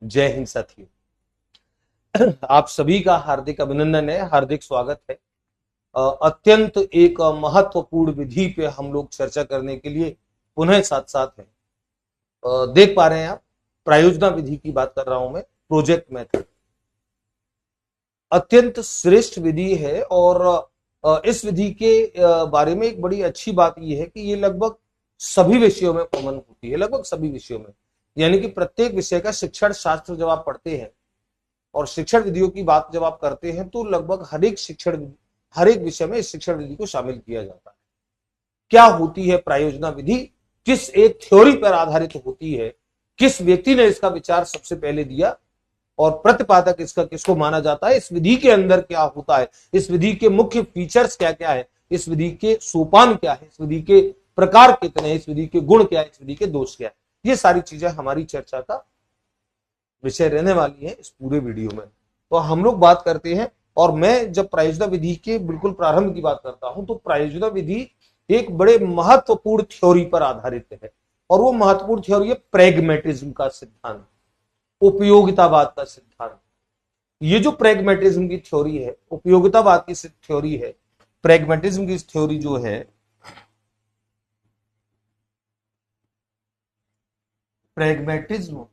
जय हिंद साथियों। आप सभी का हार्दिक अभिनंदन है, हार्दिक स्वागत है। अत्यंत एक महत्वपूर्ण विधि पे हम लोग चर्चा करने के लिए पुनः साथ साथ हैं। देख पा रहे हैं आप, प्रायोजना विधि की बात कर रहा हूं मैं, प्रोजेक्ट मेथड। अत्यंत श्रेष्ठ विधि है और इस विधि के बारे में एक बड़ी अच्छी बात यह है कि ये लगभग सभी विषयों में कॉमन होती है, लगभग सभी विषयों में। यानी कि प्रत्येक विषय का शिक्षण शास्त्र जब आप पढ़ते हैं और शिक्षण विधियों की बात जब आप करते हैं तो लगभग हर एक विषय में इस शिक्षण विधि को शामिल किया जाता है। क्या होती है प्रायोजना विधि, किस एक थ्योरी पर आधारित होती है, किस व्यक्ति ने इसका विचार सबसे पहले दिया और प्रतिपादक इसका किसको माना जाता है, इस विधि के अंदर क्या होता है, इस विधि के मुख्य फीचर्स क्या क्या है, इस विधि के सोपान क्या है, इस विधि के प्रकार कितने हैं, इस विधि के गुण क्या है, इस विधि के दोष क्या है, ये सारी चीजें हमारी चर्चा का विषय रहने वाली है इस पूरे वीडियो में। तो हम लोग बात करते हैं और मैं जब प्रायोजना विधि के बिल्कुल प्रारंभ की बात करता हूं तो प्रायोजना विधि एक बड़े महत्वपूर्ण थ्योरी पर आधारित है और वो महत्वपूर्ण थ्योरी है प्रैग्मेटिज्म का सिद्धांत, उपयोगितावाद का सिद्धांत। ये जो प्रैग्मेटिज्म की थ्योरी है, उपयोगितावाद की थ्योरी है, प्रैग्मेटिज्म की थ्योरी जो है, प्रैग्मेटिज्म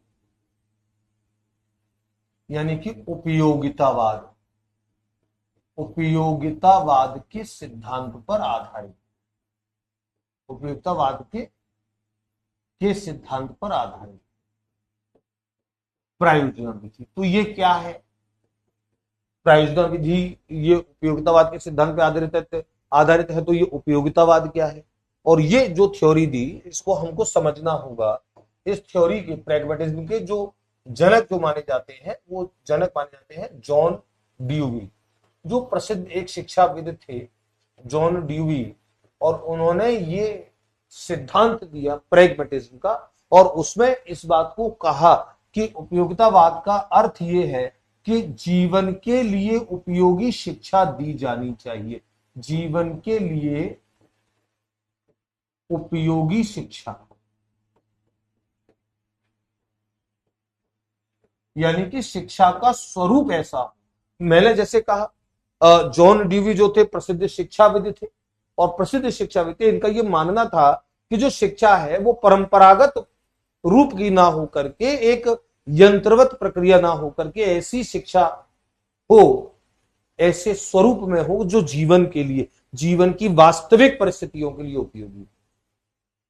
यानी कि उपयोगितावाद, उपयोगितावाद के सिद्धांत पर आधारित, उपयोगितावाद के सिद्धांत पर आधारित प्रायोजना विधि। तो ये क्या है प्रायोजना विधि? ये उपयोगितावाद के सिद्धांत पर आधारित है। तो ये उपयोगितावाद क्या है और ये जो थ्योरी दी इसको हमको समझना होगा। इस थ्योरी के, प्रैग्मेटिज्म के जो जनक जो माने जाते हैं, वो जनक माने जाते हैं जॉन ड्यूवी, जो प्रसिद्ध एक शिक्षाविद थे, जॉन ड्यूवी। और उन्होंने ये सिद्धांत दिया प्रैग्मेटिज्म का और उसमें इस बात को कहा कि उपयोगितावाद का अर्थ ये है कि जीवन के लिए उपयोगी शिक्षा दी जानी चाहिए, जीवन के लिए उपयोगी शिक्षा। यानी कि शिक्षा का स्वरूप ऐसा, मैंने जैसे कहा जॉन ड्यूवी जो थे प्रसिद्ध शिक्षाविद थे और प्रसिद्ध शिक्षाविद थे, इनका यह मानना था कि जो शिक्षा है वो परंपरागत रूप की ना हो करके, एक यंत्रवत प्रक्रिया ना हो करके ऐसी शिक्षा हो, ऐसे स्वरूप में हो जो जीवन के लिए, जीवन की वास्तविक परिस्थितियों के लिए उपयोगी।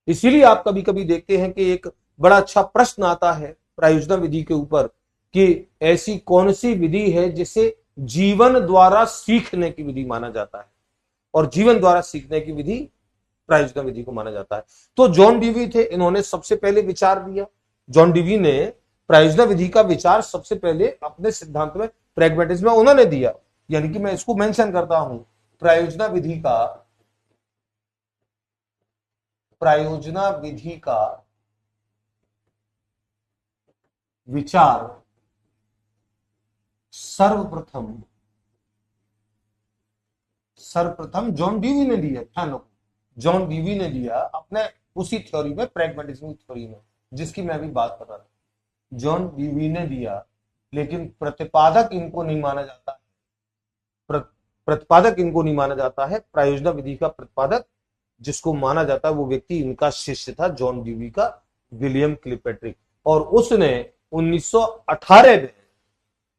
इसीलिए आप कभी कभी देखते हैं कि एक बड़ा अच्छा प्रश्न आता है प्रायोजना विधि के ऊपर कि ऐसी कौन सी विधि है जिसे जीवन द्वारा सीखने की विधि माना जाता है, और जीवन द्वारा सीखने की विधि प्रायोजना विधि को माना जाता है। तो जॉन डीवी थे, इन्होंने सबसे पहले विचार दिया। जॉन डीवी ने प्रायोजना विधि का विचार सबसे पहले अपने सिद्धांत में, प्रैग्मेटिज्म में उन्होंने दिया। यानी कि मैं इसको मेंशन करता हूं, प्रायोजना विधि का, प्रायोजना विधि का विचार सर्वप्रथम सर्वप्रथम जॉन डीवी ने दिया। ध्यान रखो, जॉन डीवी ने दिया अपने उसी थ्योरी में, प्रैग्मेटिज्म थ्योरी में, जिसकी मैं अभी बात कर रहा था, जॉन डीवी ने दिया। लेकिन प्रतिपादक इनको नहीं माना जाता है, प्रतिपादक इनको नहीं माना जाता है। प्रायोजना विधि का प्रतिपादक जिसको माना जाता है वो व्यक्ति इनका शिष्य था, जॉन डीवी का, विलियम किलपैट्रिक। और उसने 1918 में,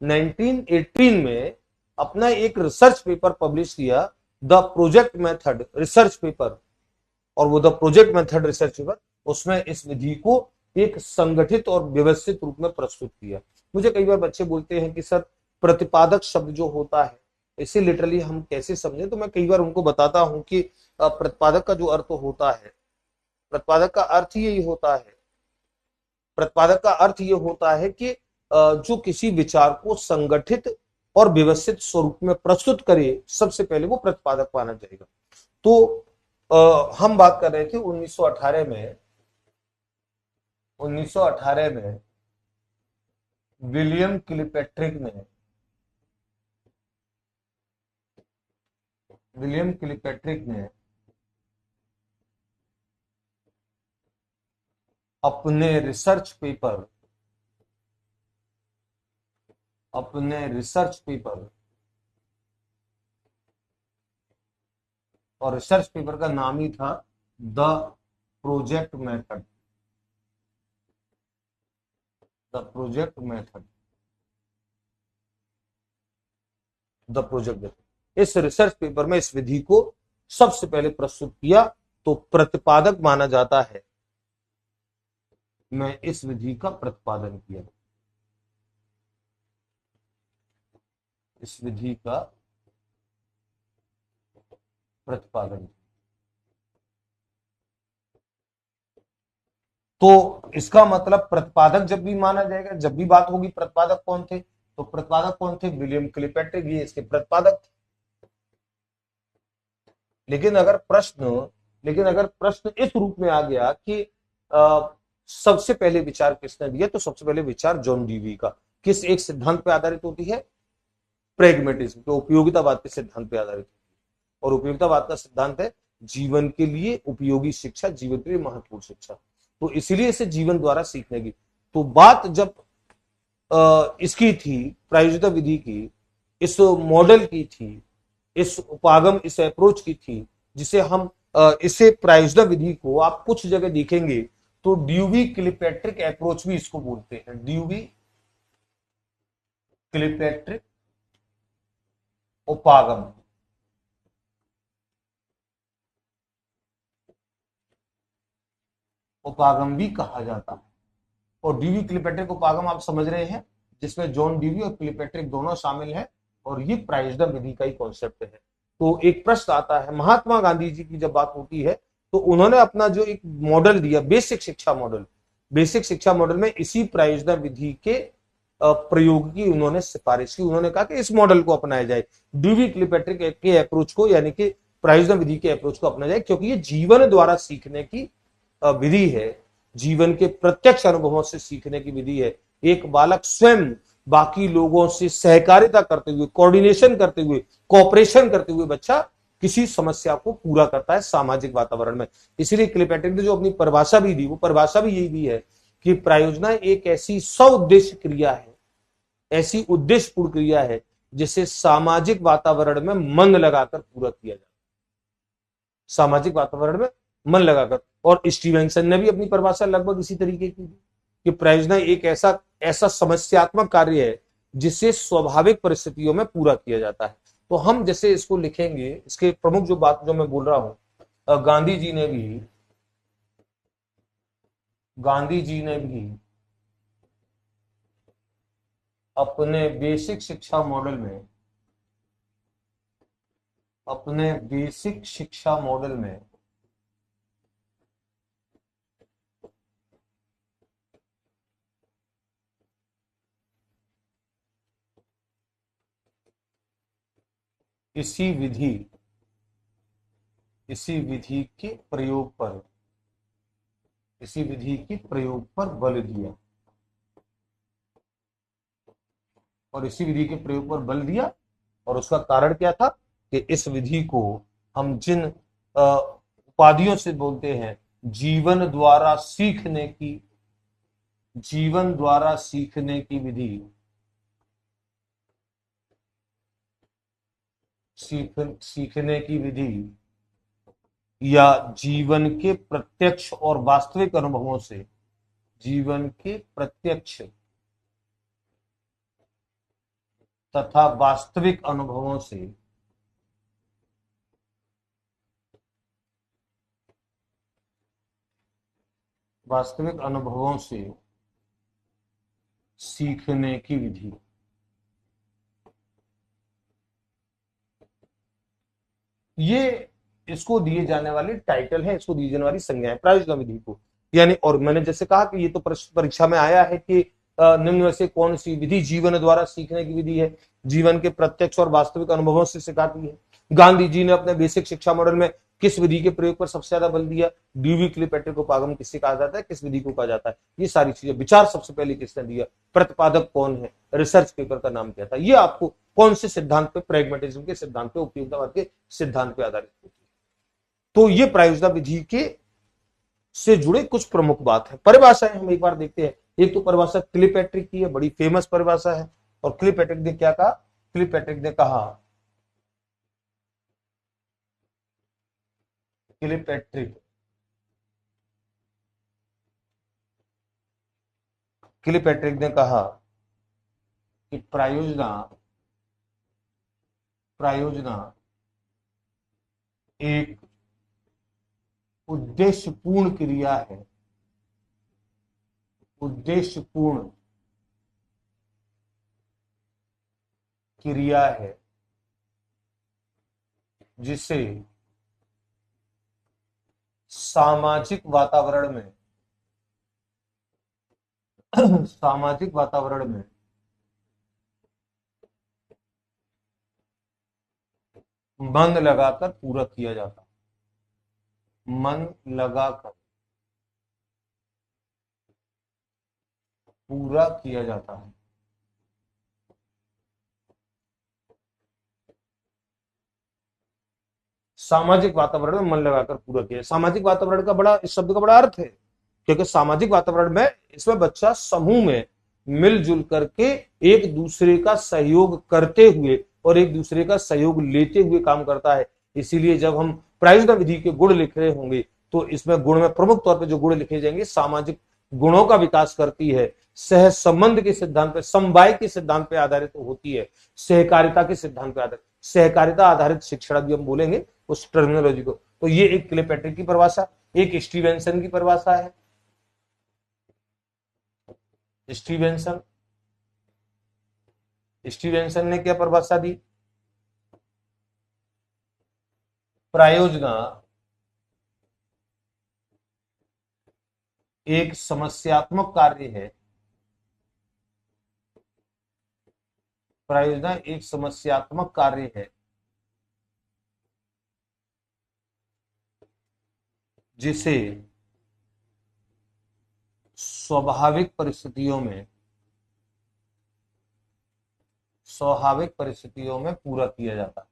1918 में अपना एक रिसर्च पेपर पब्लिश किया, the project method research paper. और वो the project method research paper, उसमें इस विधि को एक संगठित और व्यवस्थित रूप में प्रस्तुत किया। मुझे कई बार बच्चे बोलते हैं कि सर प्रतिपादक शब्द जो होता है इसे लिटरली हम कैसे समझें, तो मैं कई बार उनको बताता हूं कि प्रतिपादक का जो अर्थ होता है, प्रतिपादक का अर्थ यही होता है, प्रतिपादक का अर्थ ये होता है कि जो किसी विचार को संगठित और व्यवस्थित स्वरूप में प्रस्तुत करे, सबसे पहले वो प्रतिपादक माना जाएगा। तो हम बात कर रहे थे 1918 में विलियम किलपैट्रिक ने अपने रिसर्च पेपर अपने रिसर्च पेपर, और रिसर्च पेपर का नाम ही था the project method, the project method, the project method. इस रिसर्च पेपर में इस विधि को सबसे पहले प्रस्तुत किया, तो प्रतिपादक माना जाता है, मैं इस विधि का प्रतिपादन किया, इस विधि का प्रतिपादन। तो इसका मतलब प्रतिपादक जब भी माना जाएगा, जब भी बात होगी प्रतिपादक कौन थे, तो प्रतिपादक कौन थे, विलियम किलपैट्रिक, ये इसके प्रतिपादक थे। लेकिन अगर प्रश्न इस रूप में आ गया कि सबसे पहले विचार किसने दिया, तो सबसे पहले विचार जॉन डीवी का। किस एक सिद्धांत पे आधारित होती है, प्रेगमेटिज्म, तो उपयोगितावाद के सिद्धांत पे आधारित होती है। और उपयोगितावाद का सिद्धांत है जीवन के लिए उपयोगी शिक्षा, जीवन के लिए महत्वपूर्ण शिक्षा, तो इसीलिए इसे जीवन द्वारा सीखने की। तो बात जब इसकी थी, प्रायोजिता विधि की, इस मॉडल की थी, इस उपागम, इस अप्रोच की थी, जिसे हम इसे प्रायोजिता विधि को आप कुछ जगह देखेंगे तो ड्यूवी किलपैट्रिक अप्रोच भी इसको बोलते हैं, ड्यूवी किलपैट्रिक उपागम, उपागम भी कहा जाता है। और ड्यूवी किलपैट्रिक उपागम आप समझ रहे हैं, जिसमें जॉन ड्यूवी और किलपैट्रिक दोनों शामिल हैं, और ये प्रायोजिता विधि का ही कॉन्सेप्ट है। तो एक प्रश्न आता है, महात्मा गांधी जी की जब बात होती है तो उन्होंने अपना जो एक मॉडल दिया, बेसिक शिक्षा मॉडल, बेसिक शिक्षा मॉडल में इसी प्रायोजिता विधि के प्रयोग की उन्होंने सिफारिश की। उन्होंने कहा कि इस मॉडल को अपनाया जाए, ड्यूवी किलपैट्रिक के अप्रोच को, यानी कि प्रायोजिता विधि के अप्रोच को अपनाया जाए, क्योंकि ये जीवन द्वारा सीखने की विधि है, जीवन के प्रत्यक्ष अनुभवों से सीखने की विधि है। एक बालक स्वयं बाकी लोगों से सहकारिता करते हुए, कोऑर्डिनेशन करते हुए, कोऑपरेशन करते हुए बच्चा किसी समस्या को पूरा करता है सामाजिक वातावरण में। इसीलिए किलपैट्रिक ने जो अपनी परिभाषा भी दी, वो परिभाषा भी यही दी है कि प्रायोजना एक ऐसी सउद्देश्य क्रिया है, ऐसी उद्देश्यपूर्ण क्रिया है जिसे सामाजिक वातावरण में मन लगाकर पूरा किया जाए, सामाजिक वातावरण में मन लगाकर। और स्टीवेंसन ने भी अपनी परिभाषा लगभग इसी तरीके की कि प्रायोजना एक ऐसा समस्यात्मक कार्य है जिसे स्वाभाविक परिस्थितियों में पूरा किया जाता है। तो हम जैसे इसको लिखेंगे, इसके प्रमुख जो बात जो मैं बोल रहा हूं, गांधी जी ने भी अपने बेसिक शिक्षा मॉडल में, अपने बेसिक शिक्षा मॉडल में इसी विधि के प्रयोग पर, इसी विधि के प्रयोग पर बल दिया, और इसी विधि के प्रयोग पर बल दिया। और उसका कारण क्या था कि इस विधि को हम जिन उपाधियों से बोलते हैं, जीवन द्वारा सीखने की, जीवन द्वारा सीखने की विधि, सीखने की विधि, या जीवन के प्रत्यक्ष और वास्तविक अनुभवों से, जीवन के प्रत्यक्ष तथा वास्तविक अनुभवों से सीखने की विधि। ये इसको दिए जाने वाले टाइटल है, इसको दी जाने वाली संज्ञा है प्रायोजिका विधि को। यानी, और मैंने जैसे कहा कि ये तो परीक्षा में आया है कि निम्न में से कौन सी विधि जीवन द्वारा सीखने की विधि है, जीवन के प्रत्यक्ष और वास्तविक अनुभवों से सिखाती है। गांधी जी ने अपने बेसिक शिक्षा मॉडल में किस विधि के प्रयोग पर सबसे ज्यादा बल दिया, ड्यूवी किलपैट्रिक उपागम किससे कहा जाता है, किस विधि को कहा जाता है, ये सारी चीजें। विचार सबसे पहले किसने दिया, प्रतिपादक कौन है, रिसर्च पेपर का नाम क्या था, ये आपको कौन से सिद्धांत पे, प्रेगमेटिज्म के सिद्धांत पे, उपयोगितावाद के सिद्धांत पे आधारित होती है। तो ये प्रायोजिता विधि के से जुड़े कुछ प्रमुख बात है। परिभाषाएं हम एक बार देखते हैं। एक तो परिभाषा किलपैट्रिक की है, बड़ी फेमस परिभाषा है, और किलिपैट्रिक ने क्या कहा? किलिपैट्रिक ने कहा, किलिपैट्रिक किलिपैट्रिक ने कहा कि प्रायोजना प्रायोजना एक उद्देश्यपूर्ण क्रिया है, उद्देश्यपूर्ण क्रिया है जिसे सामाजिक वातावरण में सामाजिक वातावरण में मन लगाकर पूरा किया जाता, मन लगाकर पूरा किया जाता है। सामाजिक वातावरण में मन लगाकर पूरा किया। सामाजिक वातावरण का बड़ा, इस शब्द का बड़ा अर्थ है, क्योंकि सामाजिक वातावरण में इसमें बच्चा समूह में मिलजुल करके एक दूसरे का सहयोग करते हुए और एक दूसरे का सहयोग लेते हुए काम करता है। इसीलिए जब हम प्रायोजना विधि के गुण लिख रहे होंगे तो इसमें गुण में प्रमुख तौर पर जो गुण लिखे जाएंगे, सामाजिक गुणों का विकास करती है, सह संबंध के सिद्धांत पे, समवाय के सिद्धांत पे आधारित होती है, सहकारिता के सिद्धांत पे आधारित, सहकारिता आधारित शिक्षण भी हम बोलेंगे उस टर्मिनोलॉजी को। तो ये एक किलिपैट्रिक की परिभाषा, एक स्टीवेंसन की परिभाषा है। स्टीवेंसन स्टीवेंसन ने क्या परिभाषा दी? प्रायोजना एक समस्यात्मक कार्य है, प्रायोजना एक समस्यात्मक कार्य है जिसे स्वाभाविक परिस्थितियों में पूरा किया जाता है।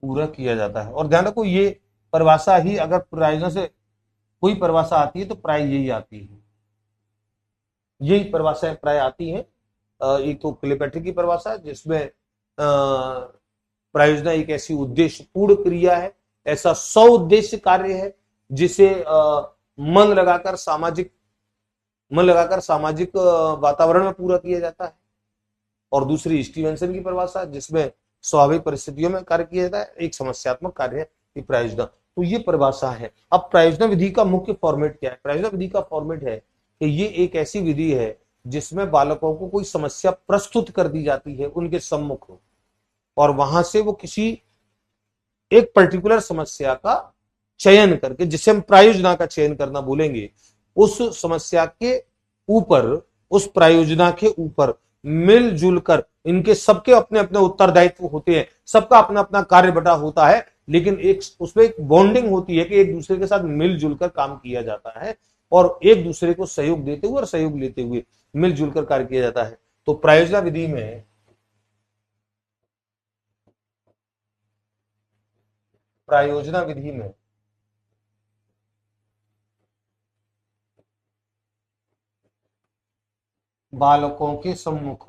पूरा किया जाता है। और ध्यान रखो, ये परिभाषा ही अगर प्रायोजना से कोई परिभाषा आती है तो प्राय यही आती है, यही परिभाषाएं प्राय आती हैं। एक तो किलिपैट्रिक की परिभाषा जिसमें प्रायोजना एक ऐसी उद्देश्यपूर्ण क्रिया है, ऐसा सौ उद्देश्य कार्य है जिसे मन लगाकर सामाजिक वातावरण में पूरा किया जाता है। और दूसरी स्टीवेंसन की परिभाषा जिसमें स्वाभाविक परिस्थितियों में कार्य किया जाता है, एक समस्यात्मक कार्य है प्रायोजना। तो ये परिभाषा है। अब प्रायोजना विधि का मुख्य फॉर्मेट क्या है? प्रायोजना विधि का फॉर्मेट है कि ये एक ऐसी विधि है जिसमें बालकों को कोई समस्या प्रस्तुत कर दी जाती है उनके सम्मुख, और वहां से वो किसी एक पर्टिकुलर समस्या का चयन करके, जिसे हम प्रायोजना का चयन करना बोलेंगे, उस समस्या के ऊपर, उस प्रायोजना के ऊपर मिलजुल कर, इनके सबके अपने अपने उत्तरदायित्व होते हैं, सबका अपना अपना कार्य बटा होता है, लेकिन एक उसमें एक बॉन्डिंग होती है कि एक दूसरे के साथ मिलजुल कर काम किया जाता है और एक दूसरे को सहयोग देते हुए और सहयोग लेते हुए मिलजुल कर कार्य किया जाता है। तो प्रायोजना विधि में बालकों के सम्मुख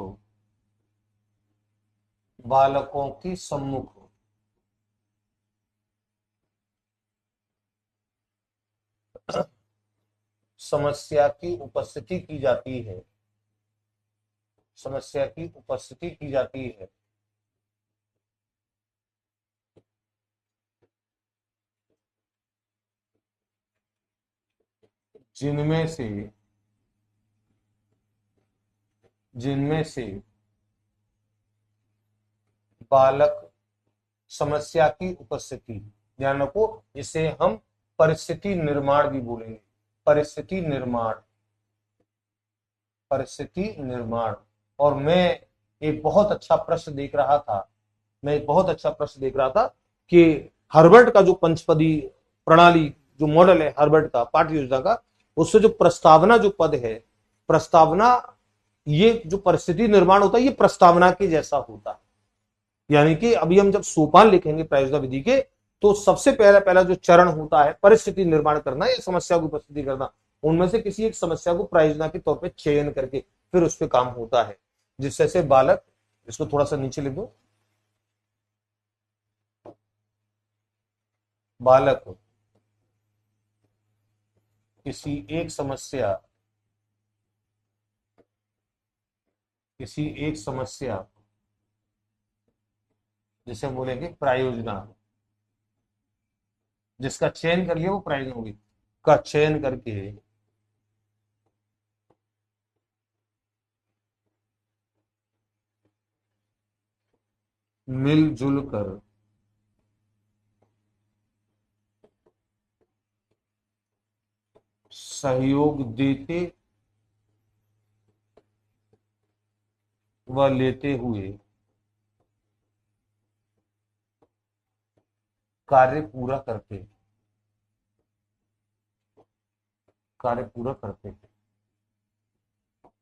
समस्या की उपस्थिति की जाती है, जिनमें से बालक समस्या की उपस्थिति, ध्यान रखो, इसे हम परिस्थिति निर्माण भी बोलेंगे, परिस्थिति निर्माण। और मैं एक बहुत अच्छा प्रश्न देख रहा था कि हार्वर्ड का जो पंचपदी प्रणाली, जो मॉडल है हार्वर्ड का पाठ्य योजना का, उससे जो प्रस्तावना जो पद है, प्रस्तावना, ये जो परिस्थिति निर्माण होता है ये प्रस्तावना के जैसा होता है। यानी कि अभी हम जब सोपान लिखेंगे प्रायोजना विधि के, तो सबसे पहला पहला जो चरण होता है परिस्थिति निर्माण करना या समस्या की उपस्थिति करना, उनमें से किसी एक समस्या को प्रायोजना के तौर पे चयन करके फिर उस पे काम होता है, जिससे से बालक, इसको थोड़ा सा नीचे लिख दो, बालक किसी एक समस्या, किसी एक समस्या जिसे हम बोलेंगे प्रायोजना, जिसका चयन कर लिया वो प्रायोजना होगी, का चयन करके मिलजुल कर सहयोग देते व लेते हुए कार्य पूरा करते, कार्य पूरा करते हैं।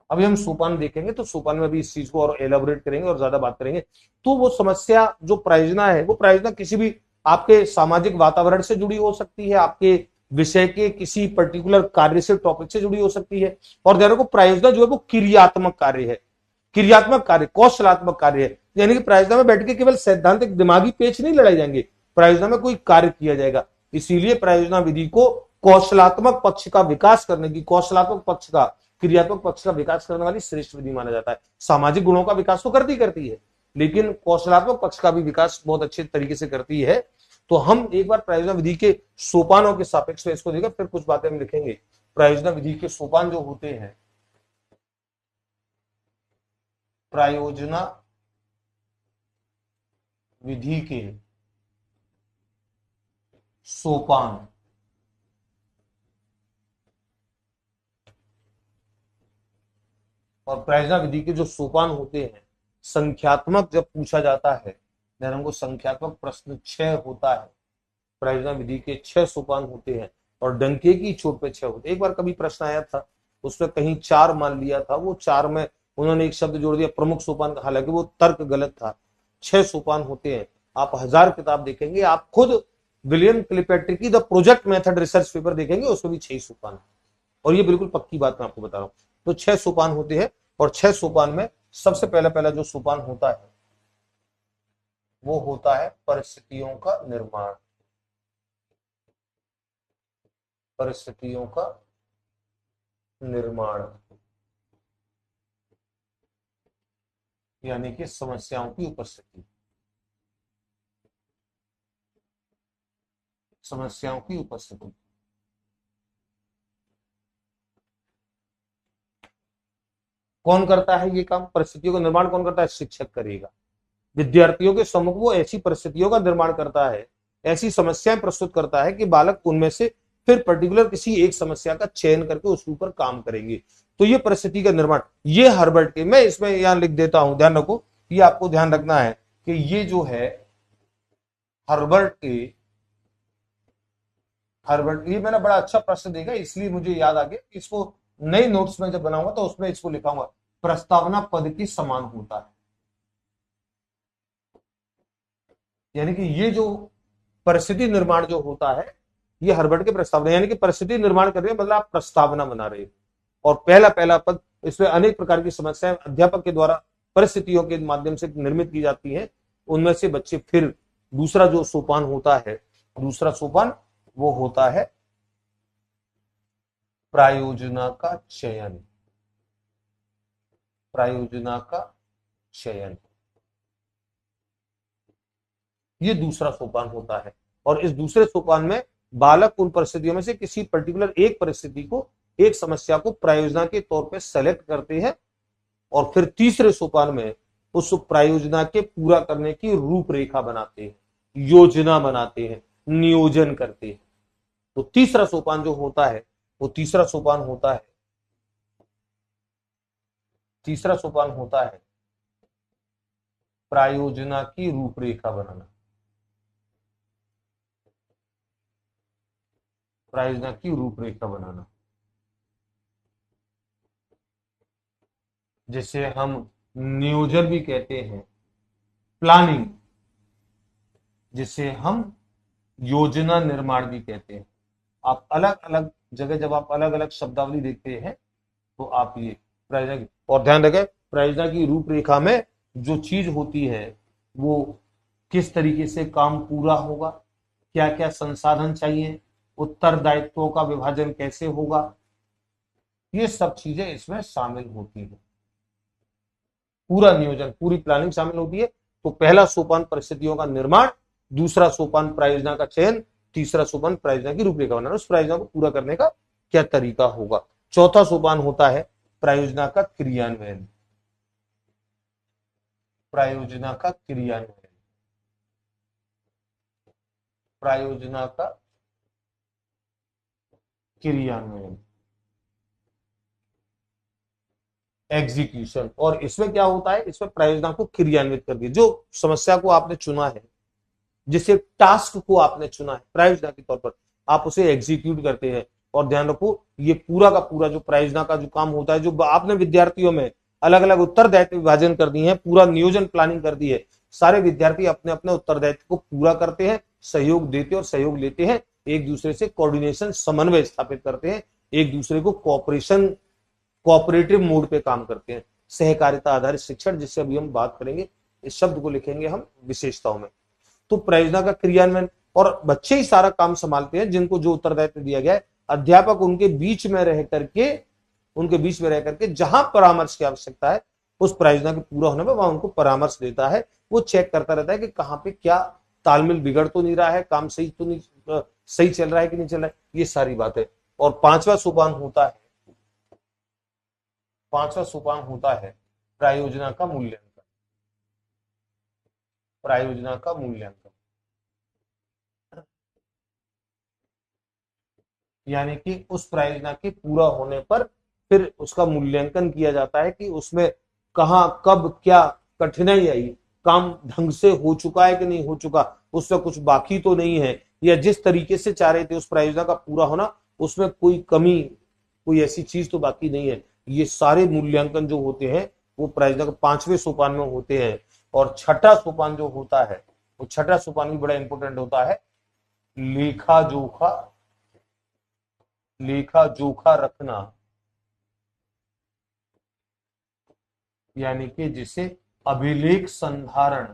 अभी हम सोपान देखेंगे तो सोपान में भी इस चीज को और एलाबोरेट करेंगे और ज्यादा बात करेंगे। तो वो समस्या जो प्रायोजना है, वो प्रायोजना किसी भी आपके सामाजिक वातावरण से जुड़ी हो सकती है, आपके विषय के किसी पर्टिकुलर कार्य से, टॉपिक से जुड़ी हो सकती है। और ध्यान रखो प्रायोजना जो है वो क्रियात्मक कार्य है, क्रियात्मक कार्य, कौशलात्मक कार्य है। यानी कि प्रायोजना में बैठ के केवल सैद्धांतिक दिमागी पेच नहीं लड़ाए जाएंगे, प्रायोजना में कोई कार्य किया जाएगा। इसीलिए प्रायोजना विधि को कौशलात्मक पक्ष का विकास करने की, कौशलात्मक पक्ष का, क्रियात्मक पक्ष का विकास करने वाली श्रेष्ठ विधि माना जाता है। सामाजिक गुणों का विकास तो करती है, लेकिन कौशलात्मक पक्ष का भी विकास बहुत अच्छे तरीके से करती है। तो हम एक बार प्रायोजना विधि के सोपानों के सापेक्ष में इसको देखा, फिर कुछ बातें हम लिखेंगे। प्रायोजना विधि के सोपान जो होते हैं, प्रायोजना विधि के सोपान, और प्रायोजना विधि के जो सोपान होते हैं, संख्यात्मक जब पूछा जाता है, देन हमको संख्यात्मक प्रश्न 6 होता है। प्रायोजना विधि के 6 सोपान होते हैं और डंके की चोट पे 6 होते हैं। एक बार कभी प्रश्न आया था, उसमें कहीं 4 मान लिया था, वो 4 में उन्होंने एक शब्द जोड़ दिया प्रमुख सोपान का, हालांकि वो तर्क गलत था। 6 सोपान होते हैं। आप 1000 किताब देखेंगे, आप खुद विलियम क्लिपेट्री की the project method research paper देखेंगे, उसमें भी 6 सोपान है। और ये बिल्कुल पक्की बात मैं आपको बता रहा हूं। तो 6 सोपान होते हैं और 6 सोपान में सबसे पहला पहला जो सोपान होता है वो होता है परिस्थितियों का निर्माण, परिस्थितियों का निर्माण, यानी कि समस्याओं की उपस्थिति, समस्याओं की उपस्थिति। कौन करता है ये काम? परिस्थितियों का निर्माण कौन करता है? शिक्षक करेगा। विद्यार्थियों के सम्मुख वो ऐसी परिस्थितियों का निर्माण करता है, ऐसी समस्याएं प्रस्तुत करता है कि बालक उनमें से फिर पर्टिकुलर किसी एक समस्या का चयन करके उसके ऊपर काम करेंगे। तो ये परिस्थिति का निर्माण, ये हर्बर्ट के, मैं इसमें यहां लिख देता हूं, ध्यान रखो, ये आपको ध्यान रखना है कि ये जो है हर्बर्ट के, हर्बर्ट, ये मैंने बड़ा अच्छा प्रश्न देखा इसलिए मुझे याद आ गया। इसको नई नोट्स में जब बनाऊंगा तो उसमें इसको लिखाऊंगा, प्रस्तावना पद के समान होता है। यानी कि ये जो परिस्थिति निर्माण जो होता है, ये हर्बर्ट के प्रस्तावना, यानी कि परिस्थिति निर्माण कर रहे हैं मतलब आप प्रस्तावना बना रहे हो। और पहला पहला पद, इसमें अनेक प्रकार की समस्याएं अध्यापक के द्वारा परिस्थितियों के माध्यम से निर्मित की जाती हैं। उनमें से बच्चे फिर दूसरा जो सोपान होता है, दूसरा सोपान वो होता है प्रायोजना का चयन, प्रायोजना का चयन, ये दूसरा सोपान होता है। और इस दूसरे सोपान में बालक उन परिस्थितियों में से किसी पर्टिकुलर एक परिस्थिति को, एक समस्या को प्रायोजना के तौर पे सेलेक्ट करते हैं और फिर तीसरे सोपान में उस प्रायोजना के पूरा करने की रूपरेखा बनाते हैं, योजना बनाते हैं, नियोजन करते हैं। तो तीसरा सोपान जो होता है वो तीसरा सोपान होता है, तीसरा सोपान होता है प्रायोजना की रूपरेखा बनाना, प्रायोजना की रूपरेखा बनाना, जिसे हम नियोजन भी कहते हैं, प्लानिंग, जिसे हम योजना निर्माण भी कहते हैं। आप अलग अलग जगह जब आप अलग अलग शब्दावली देखते हैं तो आप ये परियोजना की, और ध्यान रखें परियोजना की रूपरेखा में जो चीज होती है वो किस तरीके से काम पूरा होगा, क्या क्या संसाधन चाहिए, उत्तरदायित्वों का विभाजन कैसे होगा, ये सब चीजें इसमें शामिल होती है। पूरा नियोजन, पूरी प्लानिंग शामिल होती है। तो पहला सोपान परिस्थितियों का निर्माण, दूसरा सोपान परियोजना का चयन, तीसरा सोपान परियोजना की रूपरेखा बनाना, उस परियोजना को पूरा करने का क्या तरीका होगा। चौथा सोपान होता है परियोजना का क्रियान्वयन। परियोजना का क्रियान्वयन, परियोजना का क्रियान्वयन, एग्जीक्यूशन। और इसमें क्या होता है, इसमें परियोजना को क्रियान्वित कर दिया, जो समस्या को आपने चुना है, जिसे टास्क को आपने चुना है परियोजना के तौर पर, आप उसे एग्जीक्यूट करते हैं। और ध्यान रखो ये पूरा का पूरा जो परियोजना का जो काम होता है, जो आपने विद्यार्थियों में अलग अलग उत्तरदायित्व विभाजन कर दी है, पूरा नियोजन प्लानिंग कर दी है, सारे विद्यार्थी अपने अपने उत्तरदायित्व को पूरा करते हैं, सहयोग देते और सहयोग लेते हैं, एक दूसरे से कोऑर्डिनेशन समन्वय स्थापित करते हैं, एक दूसरे को कोऑपरेशन कोऑपरेटिव मोड पे काम करते हैं। सहकारिता आधारित शिक्षण, जिससे अभी हम बात करेंगे, इस शब्द को लिखेंगे हम विशेषताओं में। तो परियोजना का क्रियान्वयन, और बच्चे ही सारा काम संभालते हैं, जिनको जो उत्तरदायित्व दिया गया है, अध्यापक उनके बीच में रह करके जहां परामर्श की आवश्यकता है उस परियोजना के पूरा होने में वहां उनको परामर्श देता है। वो चेक करता रहता है कि कहाँ पे क्या तालमेल बिगड़ तो नहीं रहा है, काम सही तो नहीं सही चल रहा है कि नहीं चल रहा है, ये सारी बातें। और पांचवा सोपान होता है प्रायोजना का मूल्यांकन। प्रायोजना का मूल्यांकन यानी कि उस प्रायोजना के पूरा होने पर फिर उसका मूल्यांकन किया जाता है कि उसमें कहां कब क्या कठिनाई आई, काम ढंग से हो चुका है कि नहीं हो चुका, उसमें कुछ बाकी तो नहीं है, या जिस तरीके से चाह रहे थे उस प्रायोजना का पूरा होना उसमें कोई कमी, कोई ऐसी चीज तो बाकी नहीं है। ये सारे मूल्यांकन जो होते हैं वो प्रायोजना के पांचवें सोपान में होते हैं। और छठा सोपान जो होता है, वो छठा सोपान भी बड़ा इंपॉर्टेंट होता है, लेखा जोखा, लेखा जोखा रखना, यानी कि जिसे अभिलेख संधारण,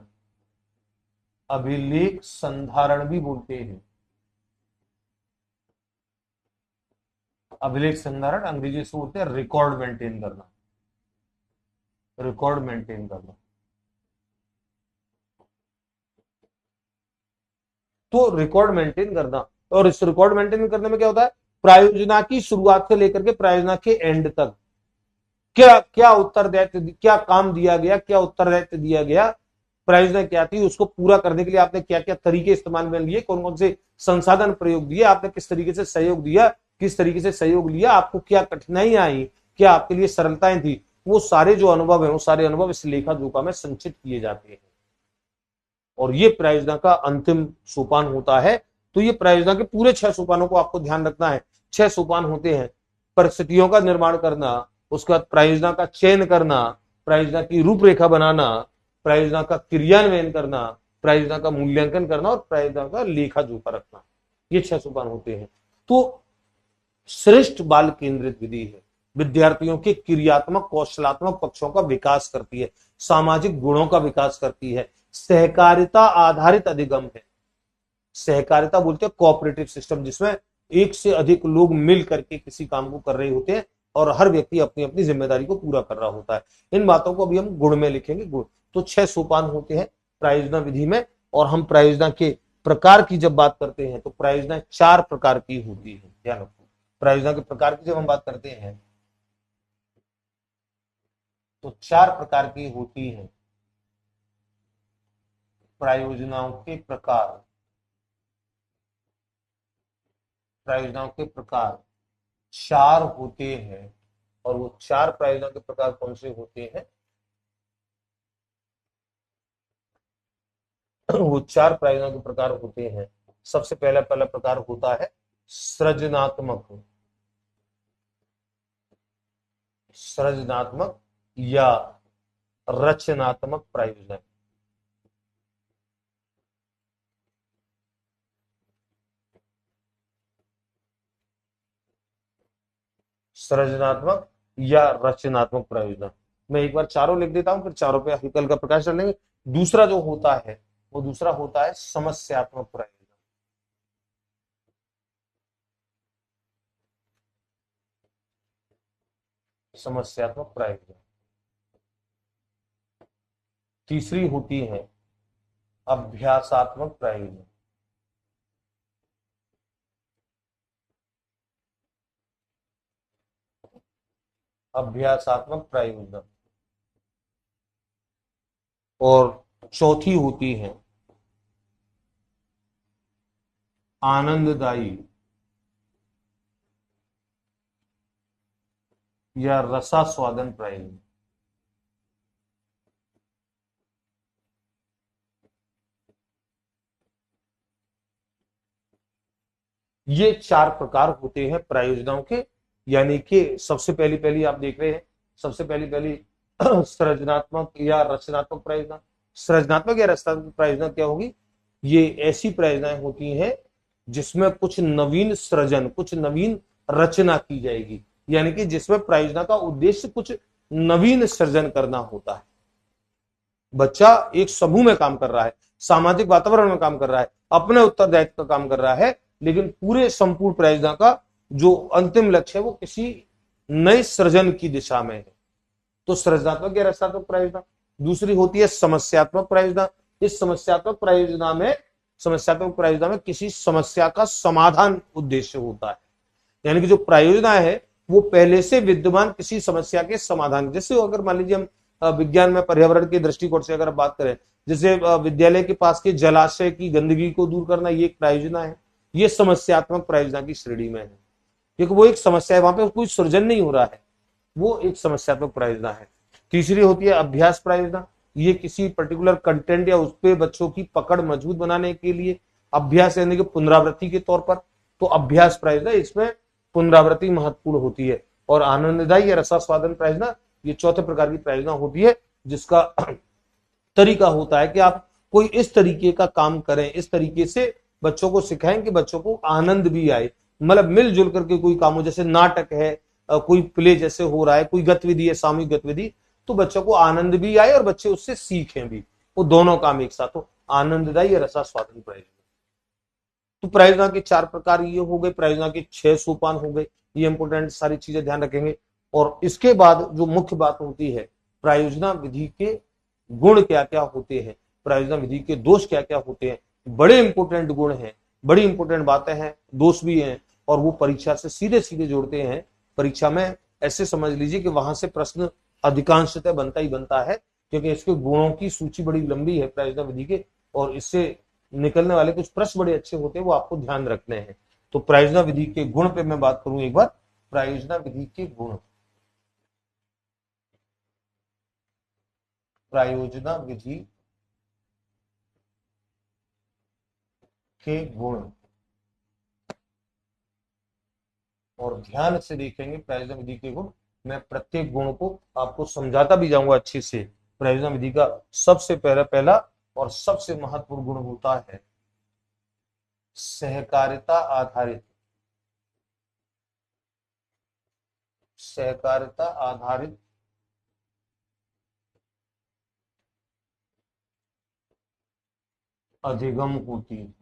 अभिलेख संधारण भी बोलते हैं। अभिलेख संधारण अंग्रेजी से बोलते हैं रिकॉर्ड मेंटेन करना, रिकॉर्ड मेंटेन करना। तो रिकॉर्ड मेंटेन करना, और इस रिकॉर्ड मेंटेन करने में क्या होता है, प्रायोजना की शुरुआत से लेकर के प्रायोजना के एंड तक क्या क्या उत्तरदायित्व, क्या काम दिया गया, क्या उत्तरदायित्व दिया गया, प्रायोजना क्या थी, उसको पूरा करने के लिए आपने क्या क्या तरीके इस्तेमाल में लिए, कौन कौन से संसाधन प्रयोग दिए, आपने किस तरीके से सहयोग दिया, किस तरीके से सहयोग लिया, आपको क्या कठिनाइयां आई, क्या आपके लिए सरलताएं थी, वो सारे जो अनुभव है वो सारे अनुभव इस लेखा जोखा में संचित किए जाते हैं। और ये प्रायोजना का अंतिम सोपान होता है। तो ये प्रायोजना के पूरे 6 सोपानों को आपको ध्यान रखना है। 6 सोपान होते हैं, परिस्थितियों का निर्माण करना, उसके बाद प्रायोजना का चयन करना, प्रायोजना की रूपरेखा बनाना, प्रायोजना का क्रियान्वयन करना, प्रायोजना का मूल्यांकन करना और प्रायोजना का लेखा जोखा रखना। ये 6 सोपान होते हैं। तो श्रेष्ठ बाल केंद्रित विधि है, विद्यार्थियों के क्रियात्मक कौशलात्मक पक्षों का विकास करती है, सामाजिक गुणों का विकास करती है, सहकारिता आधारित अधिगम है। सहकारिता बोलते हैं कोऑपरेटिव सिस्टम, जिसमें एक से अधिक लोग मिल करके किसी काम को कर रहे होते हैं और हर व्यक्ति अपनी अपनी जिम्मेदारी को पूरा कर रहा होता है। इन बातों को अभी हम गुण में लिखेंगे, गुण। तो 6 सोपान होते हैं प्रायोजना विधि में। और हम प्रायोजना के प्रकार की जब बात करते हैं तो प्रायोजना 4 प्रकार की होती है, ध्यान रखो। प्रायोजना के प्रकार की जब हम बात करते हैं तो 4 प्रकार की होती है प्रायोजनाओं के प्रकार। प्रायोजनाओं के प्रकार 4 होते हैं, और वो 4 प्रायोजना के प्रकार कौन से होते हैं, वो 4 प्रायोजना के प्रकार होते हैं। सबसे पहला पहला प्रकार होता है सृजनात्मक, सृजनात्मक या रचनात्मक प्रायोजन। सृजनात्मक या रचनात्मक प्रायोजना। मैं एक बार चारों लिख देता हूं, फिर चारों पे हल्का हल्का प्रकाश डालेंगे। दूसरा जो होता है वो दूसरा होता है समस्यात्मक प्रायोजना। समस्यात्मक प्रायोजना। तीसरी होती है अभ्यासात्मक प्रायोजना। अभ्यासात्मक प्रायोजना। और चौथी होती है आनंददायी या रसास्वादन प्रायोजना। ये चार प्रकार होते हैं प्रायोजनाओं के। यानी कि सबसे पहली पहली आप देख रहे हैं, सबसे पहली पहली सृजनात्मक या रचनात्मक प्रायोजना। सृजनात्मक या रचनात्मक प्रायोजना क्या होगी? ये ऐसी प्रायोजनाएं होती हैं जिसमें कुछ नवीन सृजन, कुछ नवीन रचना की जाएगी। यानी कि जिसमें प्रायोजना का उद्देश्य कुछ नवीन सृजन करना होता है। बच्चा एक समूह में काम कर रहा है, सामाजिक वातावरण में काम कर रहा है, अपने उत्तरदायित्व का काम कर रहा है, लेकिन पूरे संपूर्ण प्रायोजना का जो अंतिम लक्ष्य है वो किसी नए सृजन की दिशा में है। तो सृजनात्मक या रचनात्मक प्रायोजना। दूसरी होती है समस्यात्मक प्रायोजना। इस समस्यात्मक प्रायोजना में किसी समस्या का समाधान उद्देश्य होता है। यानी कि जो प्रायोजना है वो पहले से विद्यमान किसी समस्या के समाधान, जैसे अगर मान लीजिए हम विज्ञान में पर्यावरण के दृष्टिकोण से अगर बात करें, जैसे विद्यालय के पास के जलाशय की गंदगी को दूर करना, ये एक प्रायोजना है। ये समस्यात्मक प्रायोजना की श्रेणी में है, क्योंकि वो एक समस्या है, वहां पे कोई सृजन नहीं हो रहा है, वो एक समस्यात्मक प्रायोजना है। तीसरी होती है अभ्यास प्रायोजना। ये किसी पर्टिकुलर कंटेंट या उस पे बच्चों की पकड़ मजबूत बनाने के लिए अभ्यास, यानी कि पुनरावृत्ति के तौर पर, तो अभ्यास प्रायोजना, इसमें पुनरावृत्ति महत्वपूर्ण होती है। और आनंददायी या रसास्वादन प्रायोजना, ये चौथे प्रकार की प्रायोजना होती है जिसका तरीका होता है कि आप कोई इस तरीके का काम करें, इस तरीके से बच्चों को सिखाएं कि बच्चों को आनंद भी आए, मतलब मिलजुल करके कोई काम हो, जैसे नाटक है, कोई प्ले जैसे हो रहा है, कोई गतिविधि है, सामूहिक गतिविधि, तो बच्चों को आनंद भी आए और बच्चे उससे सीखें भी, वो दोनों काम एक साथ हो। आनंददायी या रसास्वादन प्रायोजना। तो प्रायोजना के चार प्रकार ये हो गए, प्रायोजना के 6 सोपान हो गए। ये इंपोर्टेंट सारी चीजें ध्यान रखेंगे। और इसके बाद जो मुख्य बात होती है, प्रायोजना विधि के गुण क्या क्या होते हैं, प्रायोजना विधि के दोष क्या क्या होते हैं। बड़े इंपोर्टेंट गुण हैं, बड़ी इंपोर्टेंट बातें हैं, दोष भी हैं, और वो परीक्षा से सीधे सीधे जोड़ते हैं। परीक्षा में ऐसे समझ लीजिए कि वहां से प्रश्न अधिकांशतः बनता ही बनता है, क्योंकि इसके गुणों की सूची बड़ी लंबी है प्रायोजना विधि के, और इससे निकलने वाले कुछ प्रश्न बड़े अच्छे होते हैं, वो आपको ध्यान रखने हैं। तो प्रायोजना विधि के गुण पे मैं बात करूं एक बार। प्रायोजना विधि के गुण। प्रायोजना विधि के गुण, और ध्यान से देखेंगे प्रायोजना विधि के गुण। मैं प्रत्येक गुण को आपको समझाता भी जाऊंगा अच्छे से। प्रायोजना विधि का सबसे पहला पहला और सबसे महत्वपूर्ण गुण होता है सहकारिता आधारित। सहकारिता आधारित अधिगम होती है।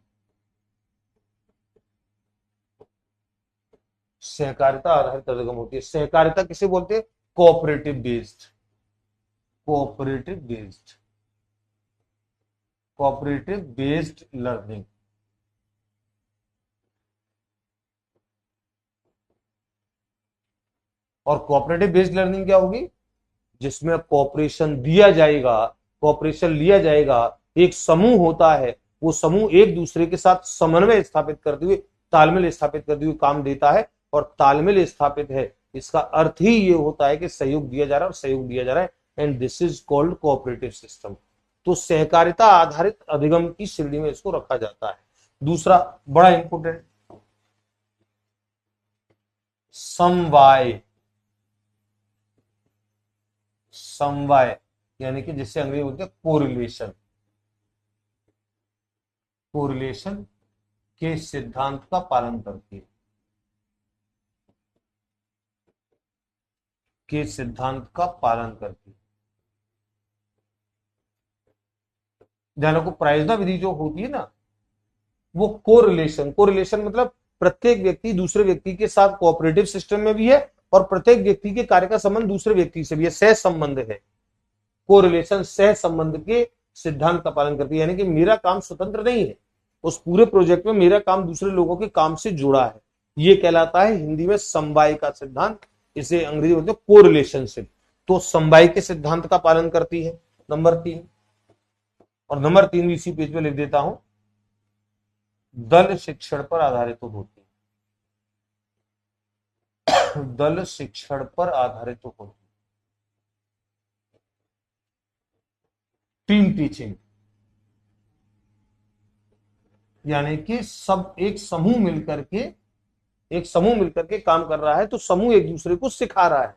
सहकारिता आधारित अधिगम होती है। सहकारिता किसे बोलते हैं? Cooperative based. Cooperative based. Cooperative based learning. और कोऑपरेटिव बेस्ड लर्निंग क्या होगी? जिसमें कोऑपरेशन दिया जाएगा, कोऑपरेशन लिया जाएगा। एक समूह होता है, वो समूह एक दूसरे के साथ समन्वय स्थापित करते हुए, तालमेल स्थापित करते हुए काम देता है। और तालमेल स्थापित है, इसका अर्थ ही ये होता है कि सहयोग दिया जा रहा है, और सहयोग दिया जा रहा है, and this is called cooperative system. तो सहकारिता आधारित अधिगम की श्रेणी में इसको रखा जाता है। दूसरा बड़ा इंपोर्टेंट, समवाय। समवाय यानी कि जिससे अंग्रेजी बोलते हैं कोरिलेशन। कोरिलेशन के सिद्धांत का पालन करती है। के सिद्धांत का पालन करती है। ध्यान रखो, प्रायोजना विधि जो होती है ना, वो कोरिलेशन मतलब प्रत्येक व्यक्ति दूसरे व्यक्ति के साथ कोऑपरेटिव सिस्टम में भी है और प्रत्येक व्यक्ति के कार्य का संबंध दूसरे व्यक्ति से भी है, सह संबंध है। कोरिलेशन सह संबंध के सिद्धांत का पालन करती है, यानी कि मेरा काम स्वतंत्र नहीं है, उस पूरे प्रोजेक्ट में मेरा काम दूसरे लोगों के काम से जुड़ा है। ये कहलाता है हिंदी में समवाय का सिद्धांत, इसे अंग्रेजी बोलते हैं कोरिलेशनशिप। तो समवाय के सिद्धांत का पालन करती है, नंबर 3। और नंबर 3 भी इसी पेज पे लिख देता हूं, दल शिक्षण पर आधारित होती है। दल शिक्षण पर आधारित होती है। टीम टीचिंग, यानी कि सब एक समूह मिलकर के काम कर रहा है, तो समूह एक दूसरे को सिखा रहा है।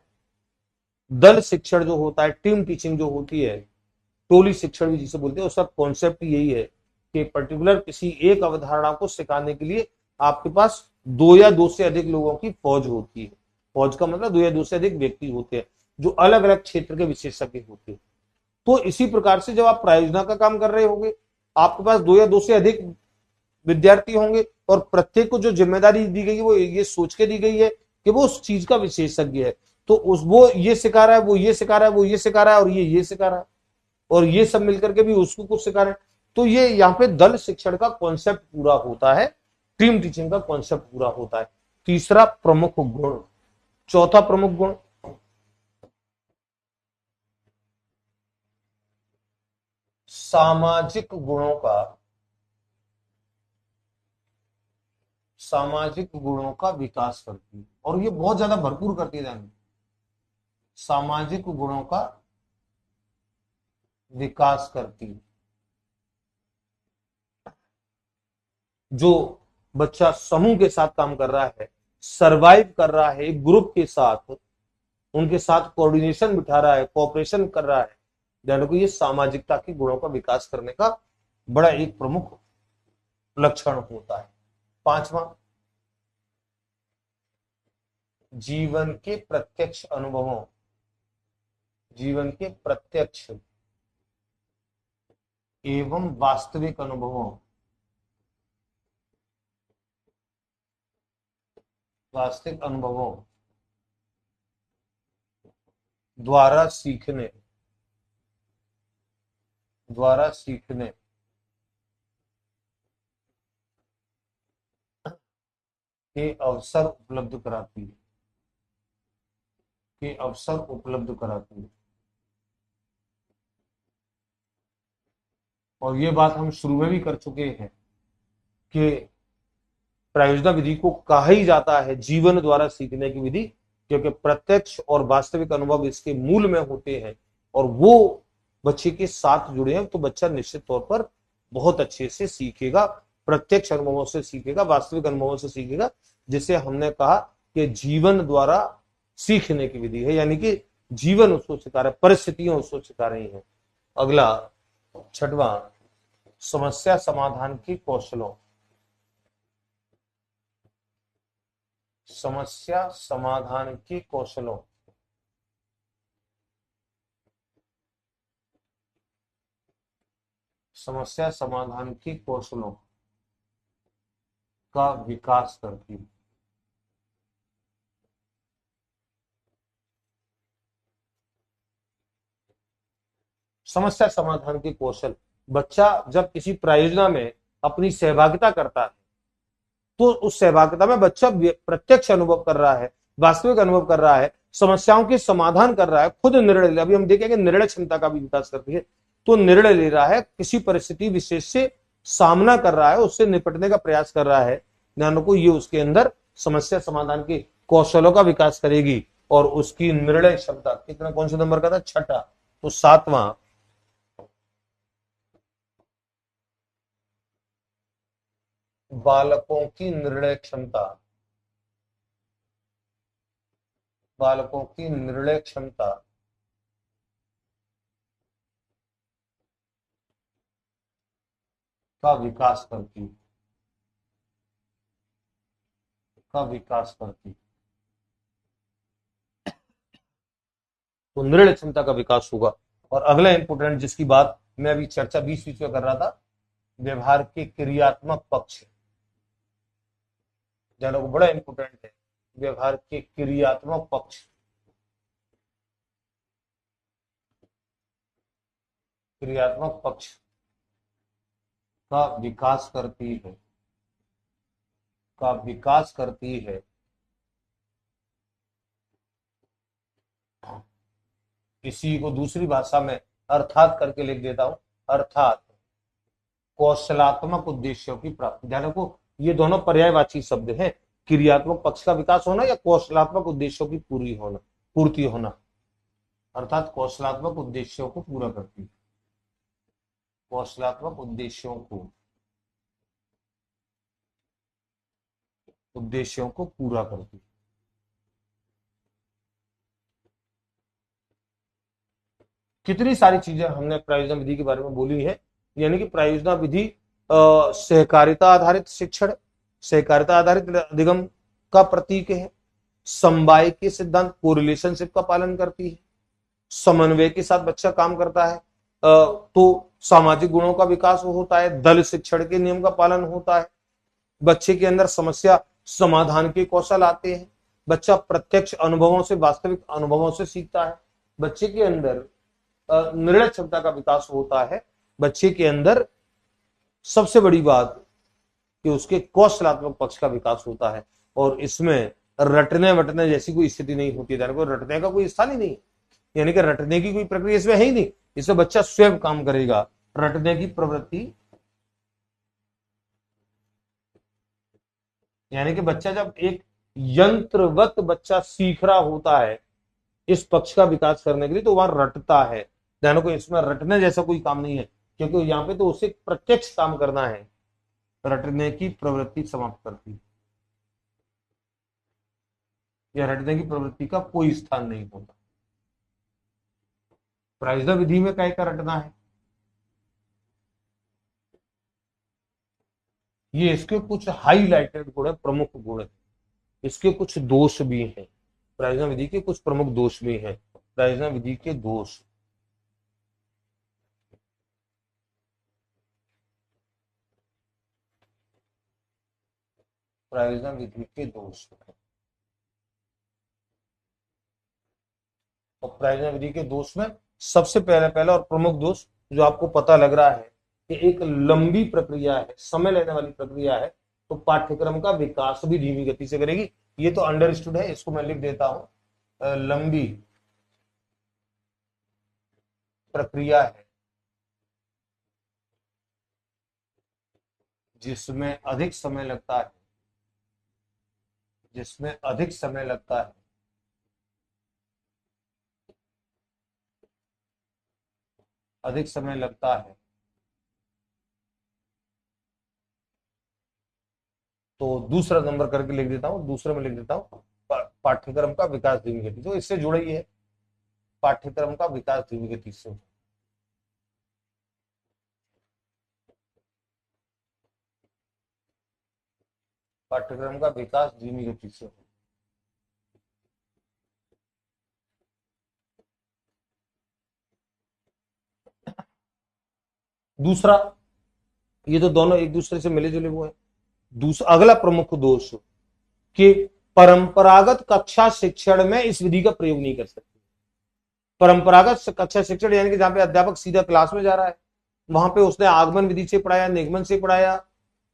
दल शिक्षण जो होता है, टीम टीचिंग जो होती है, टोली शिक्षण भी जिसे बोलते हैं, उसका कॉन्सेप्ट यही है कि पर्टिकुलर किसी एक अवधारणा को सिखाने के लिए आपके पास 2 या 2 से अधिक लोगों की फौज होती है। फौज का मतलब 2 या 2 से अधिक व्यक्ति होते हैं जो अलग अलग क्षेत्र के विशेषज्ञ होते हैं। तो इसी प्रकार से जब आप प्रायोजना का काम कर रहे होंगे, आपके पास 2 या 2 से अधिक विद्यार्थी होंगे और प्रत्येक को जो जिम्मेदारी दी गई है वो ये सोच के दी गई है कि वो उस चीज का विशेषज्ञ है। तो वो ये सिखा रहा है, वो ये सिखा रहा है, वो ये सिखा रहा है और ये सिखा रहा है, और ये सब मिलकर के भी उसको कुछ सिखा रहे हैं। तो ये यहाँ पे दल शिक्षण का कॉन्सेप्ट पूरा होता है, टीम टीचिंग का कॉन्सेप्ट पूरा होता है। तीसरा प्रमुख गुण, चौथा प्रमुख गुण, सामाजिक गुणों का विकास करती है, और ये बहुत ज्यादा भरपूर करती है। ध्यान, सामाजिक गुणों का विकास करती है। जो बच्चा समूह के साथ काम कर रहा है, सरवाइव कर रहा है एक ग्रुप के साथ, उनके साथ कोऑर्डिनेशन बिठा रहा है, कोऑपरेशन कर रहा है, ध्यान रखो, ये सामाजिकता के गुणों का विकास करने का बड़ा एक प्रमुख लक्षण होता है। पांचवा, जीवन के प्रत्यक्ष अनुभवों एवं वास्तविक अनुभवों द्वारा सीखने के अवसर उपलब्ध कराती है। और ये बात हम शुरू में भी कर चुके हैं कि प्रायोजना विधि को कहा ही जाता है जीवन द्वारा सीखने की विधि, क्योंकि प्रत्यक्ष और वास्तविक अनुभव इसके मूल में होते हैं और वो बच्चे के साथ जुड़े हैं, तो बच्चा निश्चित तौर पर बहुत अच्छे से सीखेगा, प्रत्यक्ष अनुभवों से सीखेगा, वास्तविक अनुभवों से सीखेगा, जिसे हमने कहा कि जीवन द्वारा सीखने की विधि है, यानी कि जीवन उसको सिखा रहा है, परिस्थितियां उसको सिखा रही हैं। अगला, छठवां, समस्या समाधान के कौशलों का विकास करती है। समस्या समाधान के कौशल, बच्चा जब किसी प्रायोजना में अपनी सहभागिता करता है, तो उस सहभागिता में बच्चा प्रत्यक्ष अनुभव कर रहा है, वास्तविक अनुभव कर रहा है, समस्याओं के समाधान कर रहा है, खुद निर्णय ले, अभी हम देखेंगे निर्णय क्षमता का भी विकास करती है। तो निर्णय ले रहा है, किसी परिस्थिति विशेष से सामना कर रहा है, उससे निपटने का प्रयास कर रहा है, ध्यान को ये उसके अंदर समस्या समाधान के कौशलों का विकास करेगी। और उसकी निर्णय क्षमता कितना, कौन से नंबर का था, छठा, तो सातवां, बालकों की निर्णय क्षमता का विकास करती तो निर्णय क्षमता का विकास होगा। और अगला इंपोर्टेंट जिसकी बात मैं अभी चर्चा 20 में कर रहा था, व्यवहार के क्रियात्मक पक्ष, जो बड़ा इंपोर्टेंट है, व्यवहार के क्रियात्मक पक्ष, क्रियात्मक पक्ष का विकास करती है, का विकास करती है। इसी को दूसरी भाषा में अर्थात करके लिख देता हूं, अर्थात कौशलात्मक उद्देश्यों की प्राप्ति। ध्यान रखो, ये दोनों पर्यायवाची शब्द हैं, क्रियात्मक पक्ष का विकास होना या कौशलात्मक उद्देश्यों की पूर्ति होना, अर्थात कौशलात्मक उद्देश्यों को पूरा करती है, कौशलात्मक उद्देश्यों को पूरा करती है। कितनी सारी चीजें हमने प्रायोजना विधि के बारे में बोली है, यानी कि प्रायोजना विधि सहकारिता आधारित शिक्षण, सहकारिता आधारित अधिगम का प्रतीक है, समवाय के सिद्धांत को रिलेशनशिप का पालन करती है, समन्वय के साथ बच्चा काम करता है, तो सामाजिक गुणों का विकास होता है, दल शिक्षण के नियम का पालन होता है, बच्चे के अंदर समस्या समाधान के कौशल आते हैं, बच्चा प्रत्यक्ष अनुभवों से, वास्तविक अनुभवों से सीखता है, बच्चे के अंदर निर्णय क्षमता का विकास होता है, बच्चे के अंदर सबसे बड़ी बात कि उसके कौशलात्मक पक्ष का विकास होता है। और इसमें रटने वटने जैसी कोई स्थिति नहीं होती है, रटने का कोई स्थान ही नहीं, यानी कि रटने की कोई प्रक्रिया इसमें है ही नहीं, इसमें बच्चा स्वयं काम करेगा। रटने की प्रवृत्ति, यानी कि बच्चा जब एक यंत्रवत बच्चा सीख रहा होता है इस पक्ष का विकास करने के लिए, तो वहां रटता है। ध्यान को, इसमें रटने जैसा कोई काम नहीं है, क्योंकि यहाँ पे तो उसे प्रत्यक्ष काम करना है। रटने की प्रवृत्ति समाप्त करती, या रटने की प्रवृत्ति का कोई स्थान नहीं होता। प्रायोजना विधि में काय का रटना है, ये इसके कुछ हाईलाइटेड गुण है, प्रमुख गुण है। इसके कुछ दोष भी हैं, प्रायोजना विधि के कुछ प्रमुख दोष भी हैं। प्रायोजना विधि के दोष, प्रायोजना विधि के दोष, और प्रायोजना विधि के दोष में सबसे पहला और प्रमुख दोष जो आपको पता लग रहा है कि एक लंबी प्रक्रिया है, समय लेने वाली प्रक्रिया है, तो पाठ्यक्रम का विकास भी धीमी गति से करेगी। ये तो अंडरस्टूड है, इसको मैं लिख देता हूं, लंबी प्रक्रिया है जिसमें अधिक समय लगता है, जिसमें अधिक समय लगता है, अधिक समय लगता है, तो दूसरा नंबर करके लिख देता हूं, दूसरे में लिख देता हूं पाठ्यक्रम का विकास धीमी गति, तो इससे जुड़ा ही है, पाठ्यक्रम का विकास धीमी गति से। पाठ्यक्रम का विकास धीमी गति से हो। दूसरा, ये तो दोनों एक दूसरे से मिले जुले हुए हैं। दूसरा, अगला प्रमुख दोष कि परंपरागत कक्षा शिक्षण में इस विधि का प्रयोग नहीं कर सकते। परंपरागत कक्षा शिक्षण यानी कि जहां पे अध्यापक सीधा क्लास में जा रहा है, वहां पे उसने आगमन विधि से पढ़ाया, निगमन से पढ़ाया,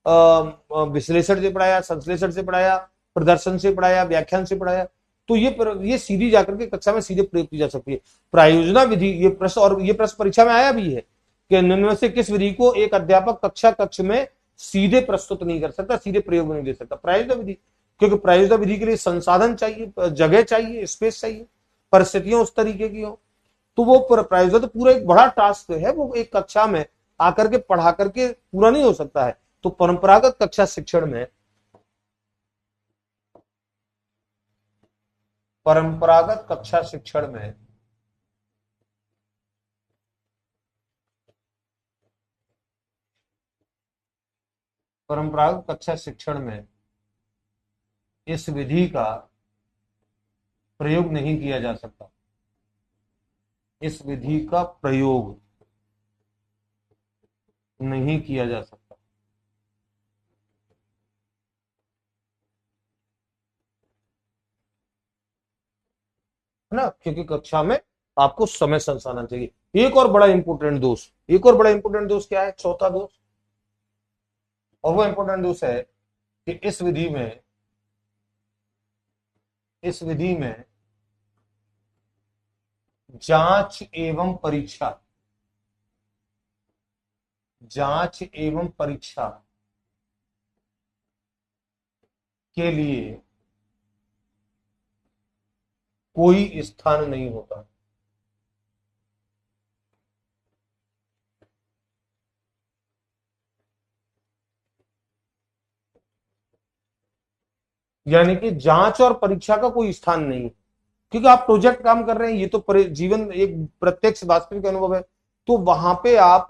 विश्लेषण से पढ़ाया, संश्लेषण से पढ़ाया, प्रदर्शन से पढ़ाया, व्याख्यान से पढ़ाया, तो ये सीधी जाकर के कक्षा में सीधे प्रयोग की जा सकती है। प्रायोजना विधि, ये प्रश्न, और ये प्रश्न परीक्षा में आया भी है कि निम्न में से किस विधि को एक अध्यापक कक्ष में सीधे प्रस्तुत नहीं कर सकता, सीधे प्रयोग नहीं दे सकता? प्रायोजना विधि, क्योंकि प्रायोजना विधि के लिए संसाधन चाहिए, जगह चाहिए, स्पेस चाहिए, परिस्थितियां उस तरीके की हो। तो वो प्रायोजना तो पूरा एक बड़ा टास्क है, वो एक कक्षा में आकर के पढ़ा करके पूरा नहीं हो सकता है। तो परंपरागत कक्षा शिक्षण में, परंपरागत कक्षा शिक्षण में परंपरागत कक्षा शिक्षण में इस विधि का प्रयोग नहीं किया जा सकता, इस विधि का प्रयोग नहीं किया जा सकता। है ना, क्योंकि कक्षा में आपको समय संसाधन चाहिए। एक और बड़ा इंपोर्टेंट दोष, एक और बड़ा इंपोर्टेंट दोष क्या है, चौथा दोष, और वो इंपोर्टेंट दोष है कि इस विधि में जांच एवं परीक्षा, जांच एवं परीक्षा के लिए कोई स्थान नहीं होता। यानी कि जांच और परीक्षा का कोई स्थान नहीं है, क्योंकि आप प्रोजेक्ट काम कर रहे हैं, ये तो जीवन एक प्रत्यक्ष वास्तविक अनुभव है। तो वहां पे आप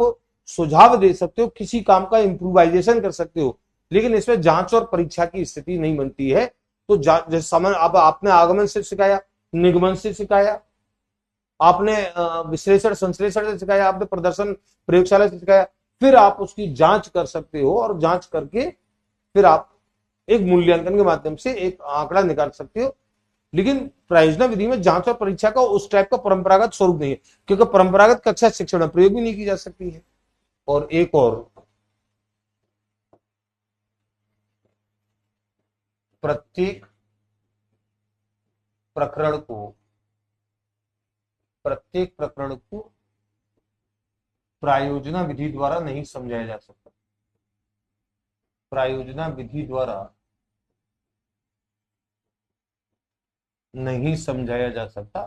सुझाव दे सकते हो, किसी काम का इम्प्रूवाइजेशन कर सकते हो, लेकिन इसमें जांच और परीक्षा की स्थिति नहीं बनती है। तो जैसे समय आपने आगमन से सिखाया, निगमन से सिखाया, आपने विश्लेषण संश्लेषण से सिखाया, आपने प्रदर्शन प्रयोगशाला से सिखाया, फिर आप उसकी जांच कर सकते हो, और जांच करके फिर आप एक मूल्यांकन के माध्यम से एक आंकड़ा निकाल सकते हो। लेकिन प्रायोजना विधि में जांच और परीक्षा का उस टाइप का परंपरागत स्वरूप नहीं है, क्योंकि परंपरागत कक्षा शिक्षण में प्रयोग भी नहीं की जा सकती है। और एक और, प्रत्येक प्रकरण को प्रायोजना विधि द्वारा नहीं समझाया जा सकता। प्रायोजना विधि द्वारा नहीं समझाया जा सकता।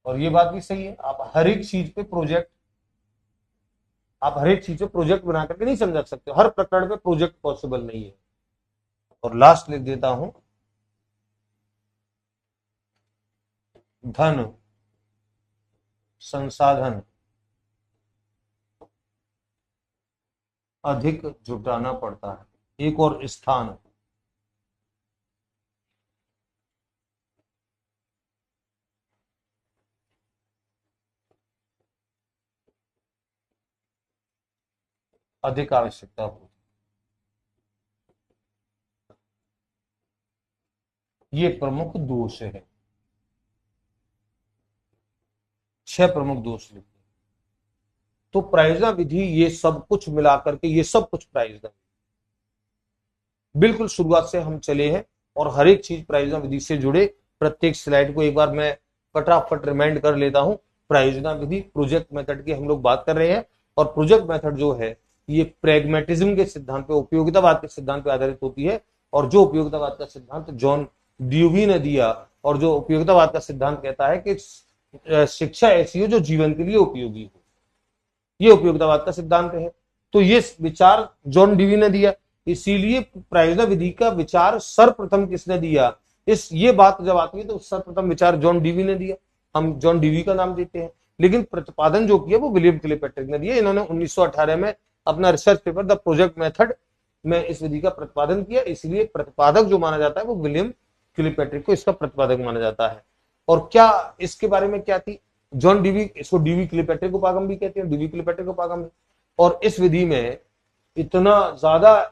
और ये बात भी सही है, आप हर एक चीज पे प्रोजेक्ट बना करके नहीं समझा सकते, हर प्रकरण पे प्रोजेक्ट पॉसिबल नहीं है। और लास्ट लिख देता हूं, धन संसाधन अधिक जुटाना पड़ता है। एक और स्थान, अधिक आवश्यकता होती, ये प्रमुख दोष है। 6 प्रमुख दोष लिखते। तो प्रायोजना विधि ये सब कुछ मिलाकर के, ये सब कुछ प्रायोजना, बिल्कुल शुरुआत से हम चले हैं, और हर एक चीज प्रायोजना विधि से जुड़े। प्रत्येक स्लाइड को एक बार मैं फटाफट रिमाइंड कर लेता हूं। प्रायोजना विधि, प्रोजेक्ट मेथड की हम लोग बात कर रहे हैं, और प्रोजेक्ट मेथड जो है ये प्रैग्मेटिज्म के सिद्धांत पे, उपयोगितावाद के सिद्धांत पे आधारित होती है। और जो उपयोगितावाद का सिद्धांत जॉन ड्यूवी ने दिया, और जो उपयोगितावाद का सिद्धांत कहता है कि शिक्षा ऐसी हो जो जीवन के लिए उपयोगी हो, ये उपयोगितावाद का सिद्धांत है। तो ये विचार जॉन ड्यूवी ने दिया, इसीलिए प्रायोजना विधि का विचार सर्वप्रथम किसने दिया, ये बात जब आती है तो सर्वप्रथम विचार जॉन ड्यूवी ने दिया, हम जॉन ड्यूवी का नाम देते हैं। लेकिन प्रतिपादन जो किया वो विलियम किलपैट्रिक ने दिया। इन्होंने 1918 में अपना research paper the project method में इस विधि का प्रतिपादन किया, इसलिए प्रतिपादक जो माना जाता है वो विलियम किलपैट्रिक को इसका प्रतिपादक माना जाता है। और क्या इसके बारे में क्या थी, जॉन ड्यूवी, इसको ड्यूवी किलपैट्रिक उपागम भी कहते हैं, ड्यूवी किलपैट्रिक उपागम है। और इस विधि में इतना ज्यादा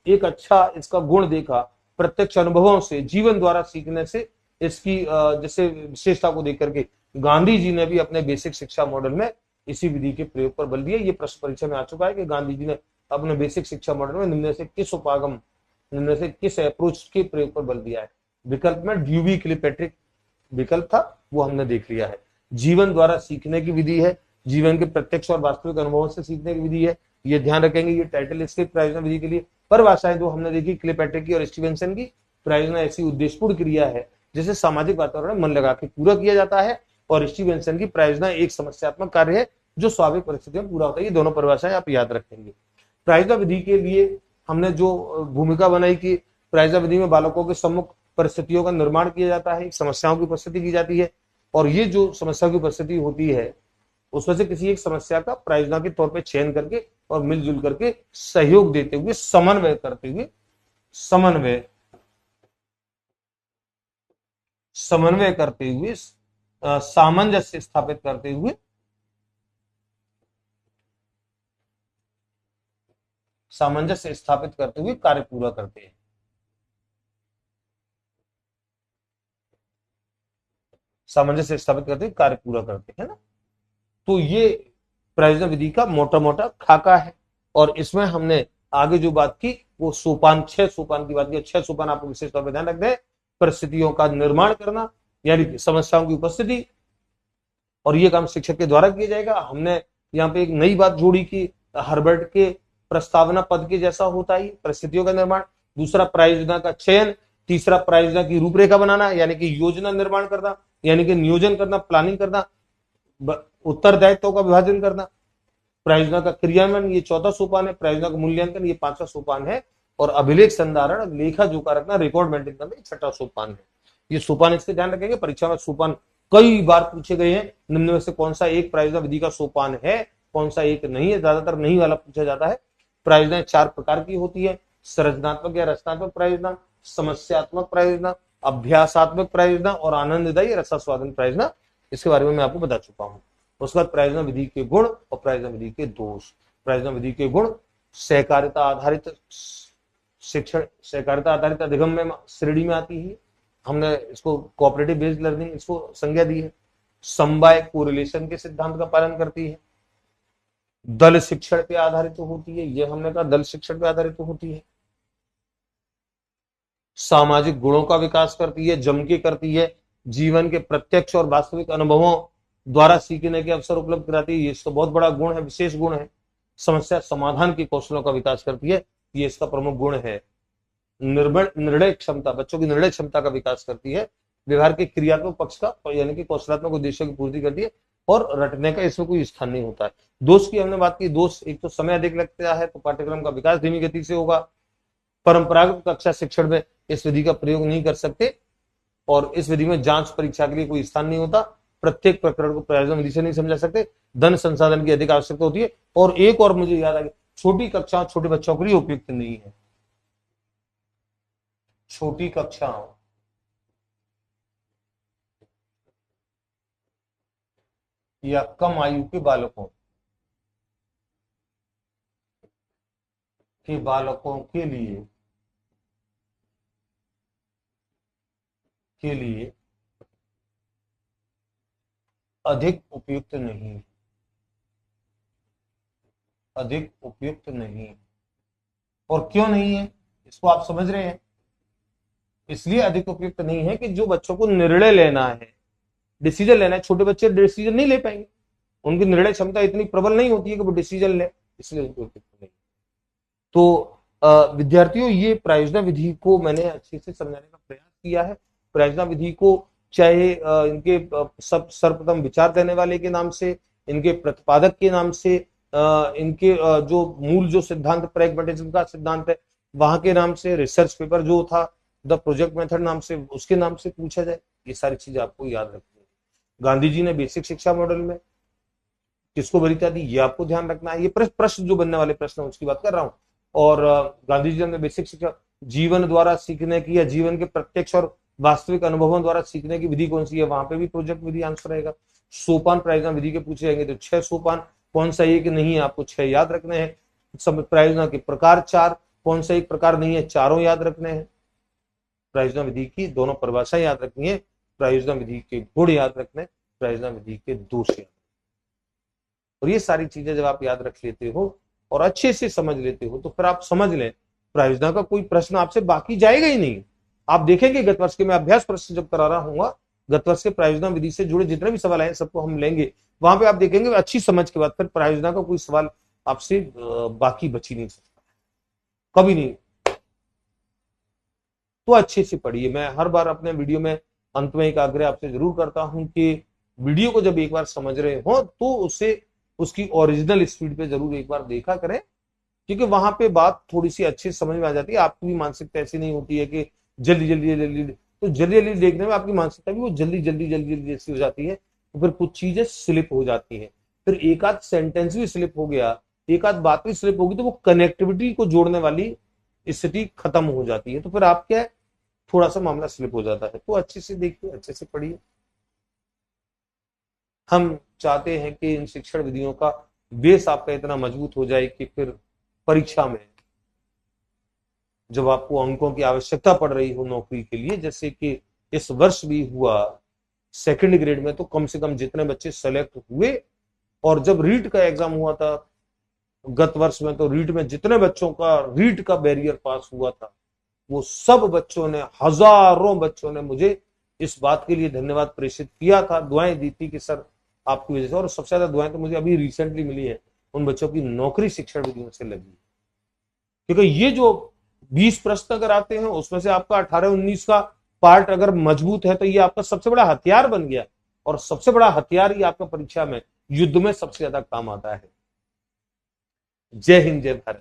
एक अच्छा इसका गुण देखा, प्रत्यक्ष अनुभवों से, जीवन द्वारा सीखने से, इसकी जैसे विशेषता को देख करके गांधी जी ने भी अपने बेसिक शिक्षा मॉडल में इसी विधि के प्रयोग पर बल दिया। ये प्रश्न परीक्षा में आ चुका है कि गांधी जी ने अपने बेसिक शिक्षा मॉडल में निम्न से किस अप्रोच के प्रयोग पर बल दिया है। विकल्प में ड्यूवी किलपैट्रिक विकल्प था, वो हमने देख लिया है। जीवन द्वारा सीखने की विधि है, जीवन के प्रत्यक्ष और वास्तविक अनुभवों से सीखने की विधि है, ये ध्यान रखेंगे। ये टाइटल इसके प्रायोजना विधि के लिए। परिभाषाएं जो हमने देखी किलपैट्रिक की और स्टीवेंसन की, प्रायोजना ऐसी उद्देश्यपूर्ण क्रिया है जिसे सामाजिक वातावरण में मन लगा के पूरा किया जाता है, और स्टीवेंसन की प्रायोजना एक समस्यात्मक कार्य है जो स्वाभाविक परिस्थितियों में पूरा होता है। ये दोनों परिभाषाएं आप याद रखेंगे। प्रायोजना विधि के लिए हमने जो भूमिका बनाई कि प्रायोजना विधि में बालकों के सम्मुख परिस्थितियों का निर्माण किया जाता है, समस्याओं की उपस्थिति की जाती है, और ये जो समस्या की उपस्थिति होती है उसमें से किसी एक समस्या का प्रायोजना के तौर पे चयन करके और मिलजुल करके सहयोग देते हुए, समन्वय करते हुए, समन्वय समन्वय करते हुए, सामंजस्य स्थापित करते हुए, सामंजस्य स्थापित करते हुए कार्य पूरा करते हैं। सामंजस्य स्थापित करते हुए कार्य पूरा करते हैं ना। तो ये प्रायोजन विधि का मोटा मोटा खाका है। और इसमें हमने आगे जो बात की वो सोपान, 6 सोपान की बात की। 6 सोपान आपको विशेष तौर पर ध्यान रखना है। परिस्थितियों का निर्माण करना, यानी समस्याओं की उपस्थिति, और ये काम शिक्षक के द्वारा किया जाएगा। हमने यहाँ पे एक नई बात जोड़ी कि हर्बर्ट के प्रस्तावना पद के जैसा होता है परिस्थितियों का निर्माण। दूसरा, प्रायोजना का चयन। तीसरा, प्रायोजना की रूपरेखा बनाना, यानी कि योजना निर्माण करना, यानी कि नियोजन करना, प्लानिंग करना, उत्तरदायित्व का विभाजन करना। प्रायोजना का क्रियान्वयन, ये 4था सोपान है। प्रायोजना का मूल्यांकन, ये 5वां सोपान है। और अभिलेख संधारण, लेखा जोखा रखना, रिकॉर्ड मेंटेन करना, ये 6ठा सोपान है। ये सोपान इसके ध्यान रखेंगे। परीक्षा में सोपान कई बार पूछे गए हैं। निम्न में से कौन सा एक प्रायोजना विधि का सोपान है, कौन सा एक नहीं है। ज्यादातर नहीं वाला पूछा जाता है। प्रायोजनाएं 4 प्रकार की होती है: संरचनात्मक या रचनात्मक प्रायोजना, समस्यात्मक प्रायोजना, अभ्यासात्मक प्रायोजना और आनंददायी रसास्वादन प्रायोजना। इसके बारे में मैं आपको बता चुका हूं। उसके बाद प्रायोजना विधि के गुण और प्रायोजना विधि के दोष। प्रायोजना विधि के गुण: सहकारिता आधारित शिक्षण, सहकारिता आधारित अधिगम में श्रेणी में आती है। हमने इसको कोऑपरेटिव बेस्ड लर्निंग इसको संज्ञा दी है। समवाय कोरिलेशन के सिद्धांत का पालन करती है। दल शिक्षण पे आधारित होती है, यह हमने कहा दल शिक्षण पे आधारित होती है। सामाजिक गुणों का विकास करती है, जम के करती है। जीवन के प्रत्यक्ष और वास्तविक अनुभवों द्वारा सीखने के अवसर उपलब्ध कराती है, ये इसका बहुत बड़ा गुण है, विशेष गुण है। समस्या समाधान के कौशलों का विकास करती है, ये इसका प्रमुख गुण है। निर्णय क्षमता, बच्चों की निर्णय क्षमता का विकास करती है। व्यवहार के क्रियात्मक पक्ष का, यानी कि कौशलात्मक उद्देश्यों की पूर्ति करती है। और रटने का इसमें कोई स्थान नहीं होता है। दोष की हमने बात की। दोष, एक तो समय अधिक लगता है तो पाठ्यक्रम का विकास धीमी गति से होगा। परंपरागत कक्षा शिक्षण में इस विधि का प्रयोग नहीं कर सकते। और इस विधि में जांच परीक्षा के लिए कोई स्थान नहीं होता। प्रत्येक प्रकरण को प्रायोजन विधि से नहीं समझा सकते। धन संसाधन की अधिक आवश्यकता होती है। और एक और मुझे याद आ गया, छोटी कक्षाओं, छोटे बच्चों के लिए उपयुक्त नहीं है। छोटी कक्षाओं या कम आयु के बालकों के लिए अधिक उपयुक्त नहीं, अधिक उपयुक्त नहीं। और क्यों नहीं है, इसको आप समझ रहे हैं। इसलिए अधिक उपयुक्त नहीं है कि जो बच्चों को निर्णय लेना है, डिसीजन लेना है, छोटे बच्चे डिसीजन नहीं ले पाएंगे। उनकी निर्णय क्षमता इतनी प्रबल नहीं होती है कि वो डिसीजन ले, इसलिए उनको उपयुक्त नहीं। तो विद्यार्थियों, ये प्रायोजना विधि को मैंने अच्छे से समझाने का प्रयास किया है। प्रायोजना विधि को चाहे इनके सर्वप्रथम विचार देने वाले के नाम से, इनके प्रतिपादक के नाम से, इनके जो मूल जो सिद्धांत प्रैग्मैटिज्म का सिद्धांत है वहां के नाम से, रिसर्च पेपर जो था द प्रोजेक्ट मेथड नाम से, उसके नाम से पूछा जाए, ये सारी चीजें आपको याद रखनी है। गांधी जी ने बेसिक शिक्षा मॉडल में किसको वरीयता दी, ये आपको ध्यान रखना है। ये प्रश्न जो बनने वाले प्रश्न है उसकी बात कर रहा हूं। और गांधी जी ने बेसिक शिक्षा, जीवन द्वारा सीखने की या जीवन के प्रत्यक्ष और वास्तविक अनुभवों द्वारा सीखने की विधि कौन सी है, वहां पे भी प्रोजेक्ट विधि आंसर रहेगा। सोपान प्रायोजना विधि के पूछे जाएंगे तो 6 सोपान, कौन सा एक नहीं है, आपको 6 याद रखने हैं। प्रायोजना के प्रकार 4, कौन सा एक प्रकार नहीं है, चारों याद रखने हैं। प्रायोजना विधि की दोनों परिभाषाएं याद रखनी है। प्रायोजना विधि के गुण याद रखने, प्रायोजना विधि के दोष याद। और ये सारी चीजें जब आप याद रख लेते हो और अच्छे से समझ लेते हो तो फिर आप समझ लें प्रायोजना का कोई प्रश्न आपसे बाकी जाएगा ही नहीं। आप देखेंगे गत वर्ष के मैं अभ्यास प्रश्न जब करा रहा हूँ, गत वर्ष के प्रायोजना विधि से जुड़े जितने भी सवाल आए सबको हम लेंगे। वहां पे आप देखेंगे अच्छी समझ के बाद फिर प्रायोजना का कोई सवाल आपसे बाकी बची नहीं सकता, कभी नहीं। तो अच्छे से पढ़िए। मैं हर बार अपने वीडियो में अंत में एक आग्रह आपसे जरूर करता हूं कि वीडियो को जब एक बार समझ रहे हो तो उसे उसकी ओरिजिनल स्पीड पे जरूर एक बार देखा करें, क्योंकि वहां पे बात थोड़ी सी अच्छी समझ में आ जाती है। आपकी भी मानसिकता ऐसी नहीं होती है कि जल्दी जल्दी जल्दी, तो जल्दी जल्दी देखने में आपकी मानसिकता भी वो जल्दी जल्दी जल्दी जल्दी जैसी हो जाती है। तो फिर कुछ चीजें स्लिप हो जाती है, फिर एक आध सेंटेंस भी स्लिप हो गया, एक आध बात भी स्लिप होगी तो वो कनेक्टिविटी को जोड़ने वाली स्थिति खत्म हो जाती है। तो फिर आप क्या है, थोड़ा सा मामला स्लिप हो जाता है। तो अच्छे से देखिए, अच्छे से पढ़िए। हम चाहते हैं कि इन शिक्षण विधियों का बेस आपका इतना मजबूत हो जाए कि फिर परीक्षा में जब आपको अंकों की आवश्यकता पड़ रही हो नौकरी के लिए, जैसे कि इस वर्ष भी हुआ सेकंड ग्रेड में, तो कम से कम जितने बच्चे सेलेक्ट हुए, और जब रीट का एग्जाम हुआ था गत वर्ष में, तो रीट में जितने बच्चों का रीट का बैरियर पास हुआ था, वो सब बच्चों ने, हजारों बच्चों ने मुझे इस बात के लिए धन्यवाद प्रेषित किया था, दुआएं दी थी कि सर आपकी वजह से। और सबसे ज्यादा दुआएं तो मुझे अभी रिसेंटली मिली है उन बच्चों की नौकरी शिक्षण विधियों से लगी, क्योंकि ये जो 20 प्रश्न अगर आते हैं उसमें से आपका 18-19 का पार्ट अगर मजबूत है, तो ये आपका सबसे बड़ा हथियार बन गया। और सबसे बड़ा हथियार ये आपका परीक्षा में, युद्ध में सबसे ज्यादा काम आता है। जय हिंद, जय भारत।